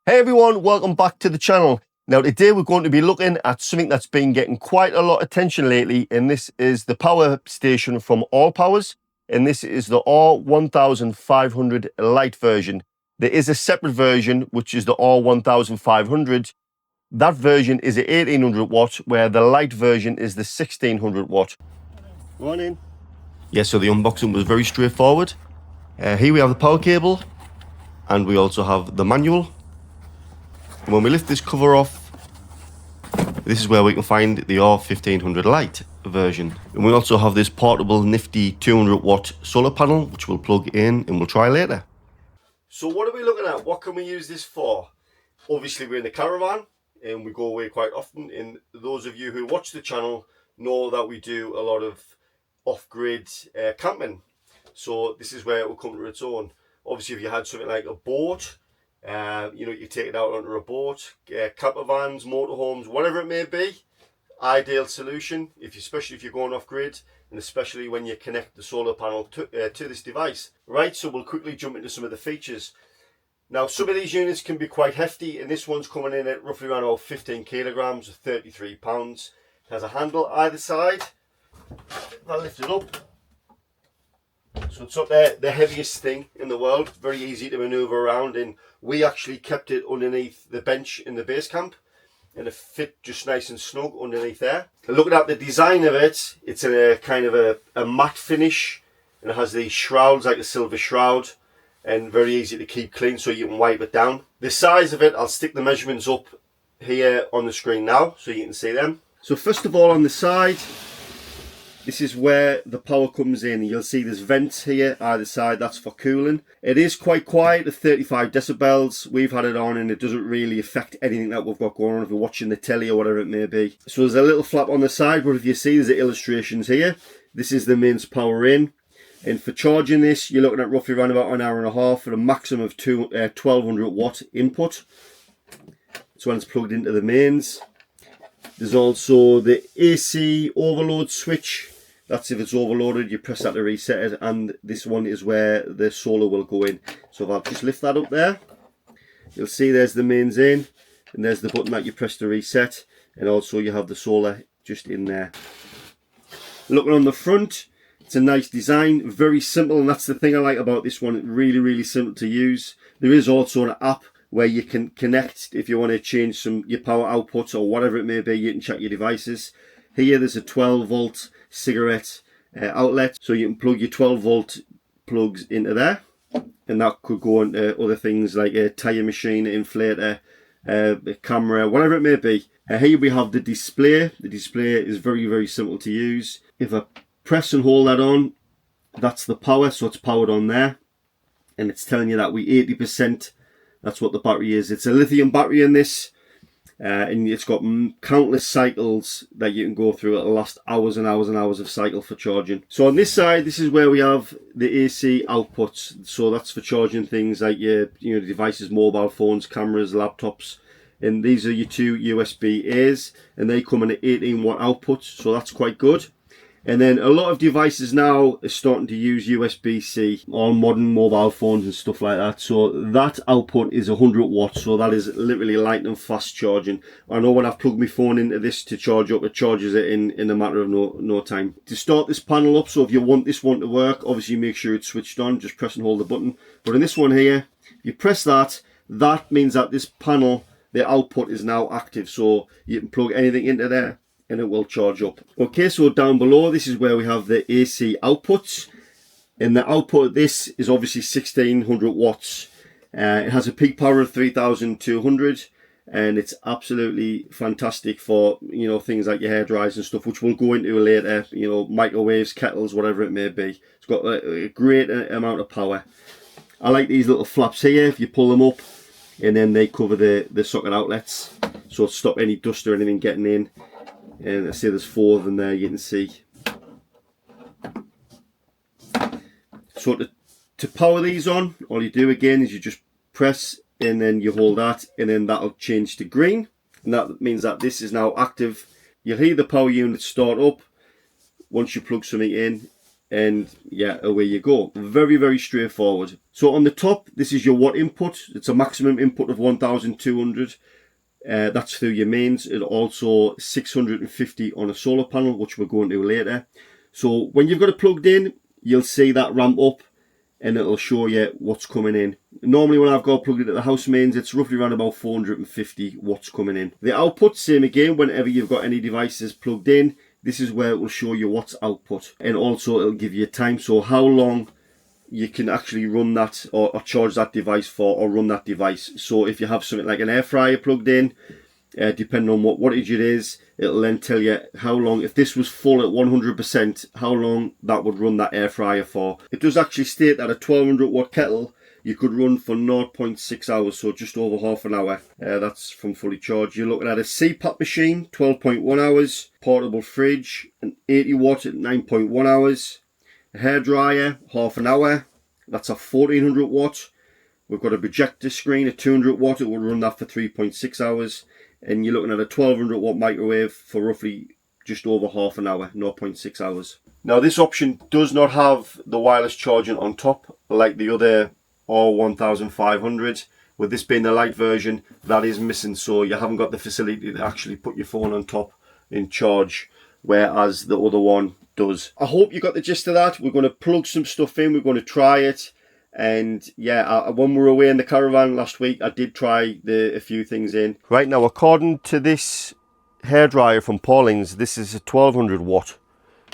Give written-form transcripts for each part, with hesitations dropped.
Hey everyone, welcome back to the channel. Now today we're going to be looking at something that's been getting quite a lot of attention lately, and this is the power station from ALLPOWERS, and this is the R1500 Lite version. There is a separate version which is the R1500. That version is a 1800 watt, where the Lite version is the 1600 watt. Morning. Yeah, so the unboxing was very straightforward. Here we have the power cable, and we also have the manual. And when we lift this cover off, this is where we can find the R1500 Lite version. And we also have this portable nifty 200 watt solar panel, which we'll plug in and we'll try later. So what are we looking at? What can we use this for? Obviously we're in the caravan and we go away quite often. And those of you who watch the channel know that we do a lot of off-grid camping. So this is where it will come to its own. Obviously if you had something like a boat, you take it out onto a boat, campervans, motorhomes, whatever it may be, ideal solution, especially if you're going off grid, and especially when you connect the solar panel to this device. Right, so we'll quickly jump into some of the features. Now, some of these units can be quite hefty, and this one's coming in at roughly around about 15 kilograms or 33 pounds. It has a handle either side. I'll lift it up. So it's not the heaviest thing in the world, very easy to manoeuvre around, and we actually kept it underneath the bench in the base camp, and it fit just nice and snug underneath there. And looking at the design of it, it's in a kind of a matte finish, and it has these shrouds like a silver shroud, and very easy to keep clean so you can wipe it down. The size of it, I'll stick the measurements up here on the screen now so you can see them. So first of all, on the side, this is where the power comes in. You'll see there's vents here either side, that's for cooling. It is quite quiet at 35 decibels. We've had it on and it doesn't really affect anything that we've got going on if we're watching the telly or whatever it may be. So there's a little flap on the side, but if you see, there's the illustrations here. This is the mains power in. And for charging this, you're looking at roughly around about an hour and a half for a maximum of 1200 watt input. So when it's plugged into the mains. There's also the AC overload switch. That's if it's overloaded, you press that to reset it, and this one is where the solar will go in. So if I'll just lift that up there, you'll see there's the mains in, and there's the button that you press to reset, and also you have the solar just in there. Looking on the front, it's a nice design, very simple, and that's the thing I like about this one, really simple to use. There is also an app where you can connect if you want to change your power outputs or whatever it may be. You can check your devices. Here there's a 12 volt cigarette outlet, so you can plug your 12 volt plugs into there, and that could go into other things like a tire machine, an inflator, a camera, whatever it may be. Here we have the display. The display is very simple to use. If I press and hold that on, that's the power, so it's powered on there, and it's telling you that we 80%. That's what the battery is. It's a lithium battery in this, and it's got countless cycles that you can go through. It'll last hours and hours and hours of cycle for charging. So on this side, this is where we have the AC outputs. So that's for charging things like your devices, mobile phones, cameras, laptops. And these are your two USB-A's, and they come in at 18 watt outputs, so that's quite good. And then a lot of devices now are starting to use USB-C on modern mobile phones and stuff like that. So that output is 100 watts. So that is literally lightning fast charging. I know when I've plugged my phone into this to charge up, it charges it in a matter of no time. To start this panel up, so if you want this one to work, obviously make sure it's switched on. Just press and hold the button. But in this one here, you press that. That means that this panel, the output is now active. So you can plug anything into there and it will charge up. Okay, so down below, this is where we have the AC outputs, and the output of this is obviously 1600 watts. It has a peak power of 3200, and it's absolutely fantastic for things like your hair dryers and stuff, which we'll go into later. Microwaves, kettles, whatever it may be. It's got a great amount of power. I like these little flaps here. If you pull them up, and then they cover the socket outlets, so to stop any dust or anything getting in. And I see there's 4 of them there, you can see. So to power these on, all you do again is you just press and then you hold that, and then that'll change to green, and that means that this is now active. You'll hear the power unit start up once you plug something in, and yeah, away you go. Very, very straightforward. So on the top, this is your watt input. It's a maximum input of 1200. That's through your mains, and also 650 on a solar panel, which we're going to later. So when you've got it plugged in, you'll see that ramp up and it'll show you what's coming in. Normally when I've got plugged into the house mains, it's roughly around about 450 watts coming in. The output, same again, whenever you've got any devices plugged in, this is where it will show you what's output, and also it'll give you time, so how long you can actually run that or charge that device for, or run that device. So if you have something like an air fryer plugged in, depending on what wattage it is, it'll then tell you how long, if this was full at 100%, how long that would run that air fryer for. It does actually state that a 1200 watt kettle you could run for 0.6 hours, so just over half an hour. That's from fully charged. You're looking at a CPAP machine, 12.1 hours, portable fridge, an 80 watt at 9.1 hours, a hairdryer, half an hour, that's a 1400 watt. We've got a projector screen, a 200 watt, it will run that for 3.6 hours. And you're looking at a 1200 watt microwave for roughly just over half an hour, 0.6 hours. Now this option does not have the wireless charging on top like the other R1500. With this being the light version, that is missing, so you haven't got the facility to actually put your phone on top in charge, whereas the other one does. I hope you got the gist of that. We're going to plug some stuff in, we're going to try it. And yeah, when we were away in the caravan last week, I did try a few things in. Right now, according to this hairdryer from Pauling's, this is a 1200 watt.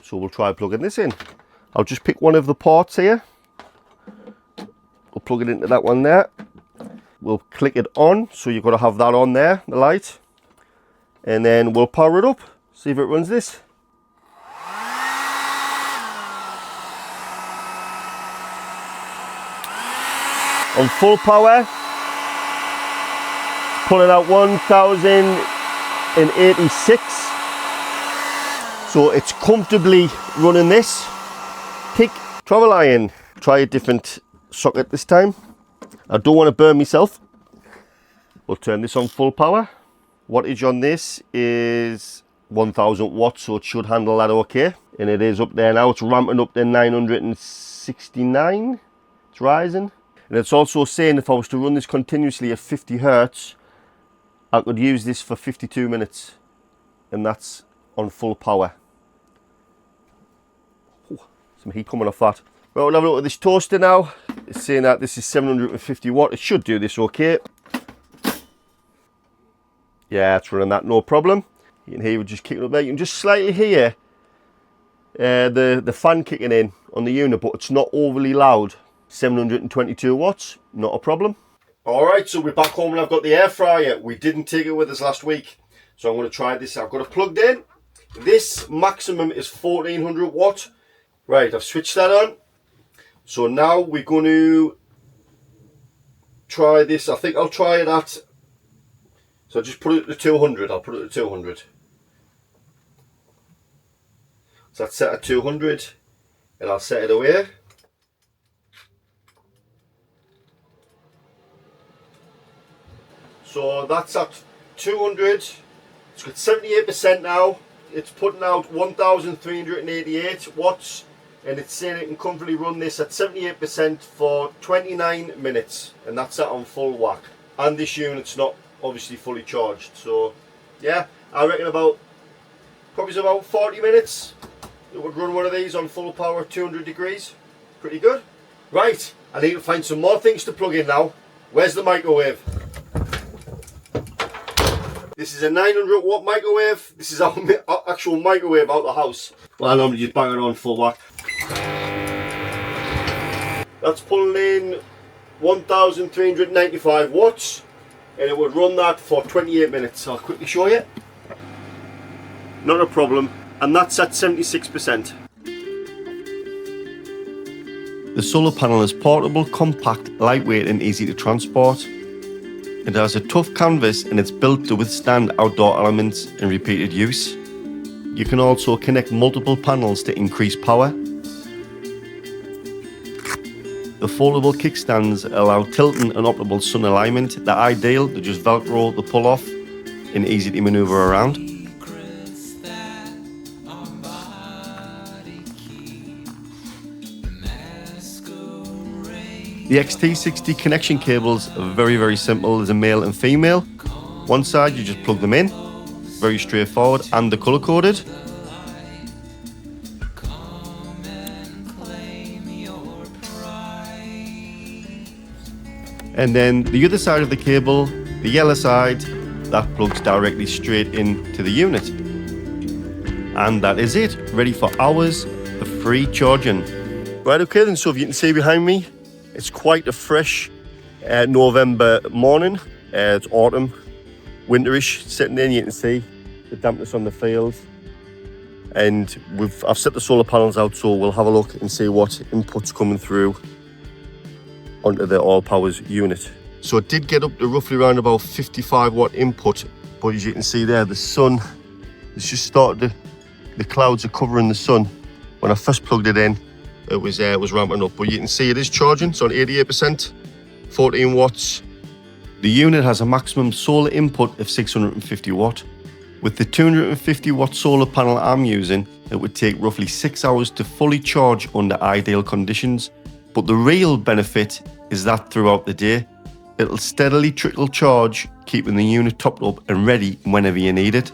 So we'll try plugging this in. I'll just pick one of the ports here. We'll plug it into that one there. We'll click it on, so you've got to have that on there, the light. And then we'll power it up, see if it runs this. On full power, pulling out 1086. So it's comfortably running this. Tick, travel iron. Try a different socket this time. I don't want to burn myself. We'll turn this on full power. Wattage on this is 1000 watts, so it should handle that okay. And it is up there now. It's ramping up to 969. It's rising. And it's also saying if I was to run this continuously at 50 hertz, I could use this for 52 minutes. And that's on full power. Oh, some heat coming off that. Right, we'll have a look at this toaster now. It's saying that this is 750 watt. It should do this okay. Yeah, it's running that, no problem. You can hear it just kicking up there. You can just slightly hear the fan kicking in on the unit, but it's not overly loud. 722 watts, not a problem. Alright, so we're back home and I've got the air fryer. We didn't take it with us last week, so I'm going to try this. I've got it plugged in. This maximum is 1400 watt. Right, I've switched that on. So now we're going to try this. I think I'll try it at, so I'll just put it to 200. I'll put it to 200. So that's set at 200 and I'll set it away. So that's at 200, it's got 78% now, it's putting out 1388 watts, and it's saying it can comfortably run this at 78% for 29 minutes, and that's set on full whack. And this unit's not obviously fully charged, so yeah, I reckon probably about 40 minutes, it would run one of these on full power at 200 degrees, pretty good. Right, I need to find some more things to plug in now. Where's the microwave? This is a 900 watt microwave. This is our actual microwave out the house. Well, I normally just bang it on full whack. That's pulling in 1395 watts, and it would run that for 28 minutes. I'll quickly show you. Not a problem. And that's at 76%. The solar panel is portable, compact, lightweight and easy to transport. It has a tough canvas and it's built to withstand outdoor elements and repeated use. You can also connect multiple panels to increase power. The foldable kickstands allow tilting and optimal sun alignment. They're ideal to just velcro the pull off and easy to maneuver around. The XT60 connection cables are very simple. There's a male and female. One side you just plug them in, very straightforward, and they're color coded. And then the other side of the cable, the yellow side, that plugs directly straight into the unit. And that is it, ready for hours of free charging. Right, okay then, so if you can see behind me, it's quite a fresh November morning. It's autumn, winterish, sitting in, you can see the dampness on the field. And I've set the solar panels out, so we'll have a look and see what input's coming through onto the ALLPOWERS unit. So it did get up to roughly around about 55 watt input, but as you can see there, the sun has just started the clouds are covering the sun. When I first plugged it in, it was ramping up, but you can see it is charging. It's on 88%, 14 watts. The unit has a maximum solar input of 650 watt. With the 250 watt solar panel I'm using, it would take roughly 6 hours to fully charge under ideal conditions. But the real benefit is that throughout the day, it'll steadily trickle charge, keeping the unit topped up and ready whenever you need it.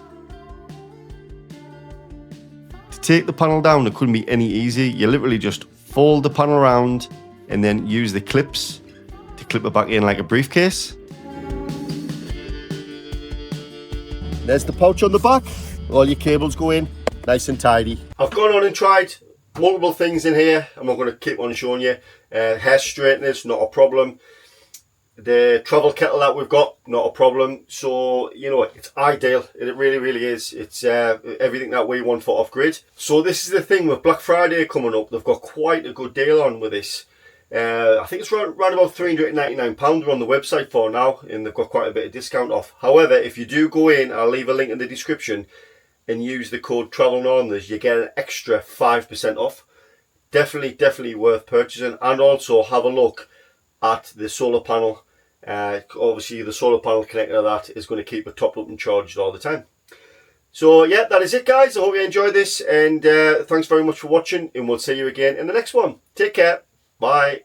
To take the panel down, it couldn't be any easier. You literally just fold the panel around and then use the clips to clip it back in like a briefcase. There's the pouch on the back. All your cables go in, nice and tidy. I've gone on and tried multiple things in here. I'm not going to keep on showing you. Hair straighteners, not a problem. The travel kettle that we've got, not a problem. So, you know, it's ideal. It really is. It's everything that we want for off-grid. So this is the thing with Black Friday coming up. They've got quite a good deal on with this. I think it's around about £399 they're on the website for now, and they've got quite a bit of discount off. However, if you do go in, I'll leave a link in the description, and use the code TRAVELNORTHERNERS, you get an extra 5% off. Definitely worth purchasing. And also have a look at the solar panel. Obviously the solar panel connector to that is going to keep it topped up and charged all the time. So yeah, that is it guys. I hope you enjoyed this, and thanks very much for watching, and we'll see you again in the next one. Take care. Bye.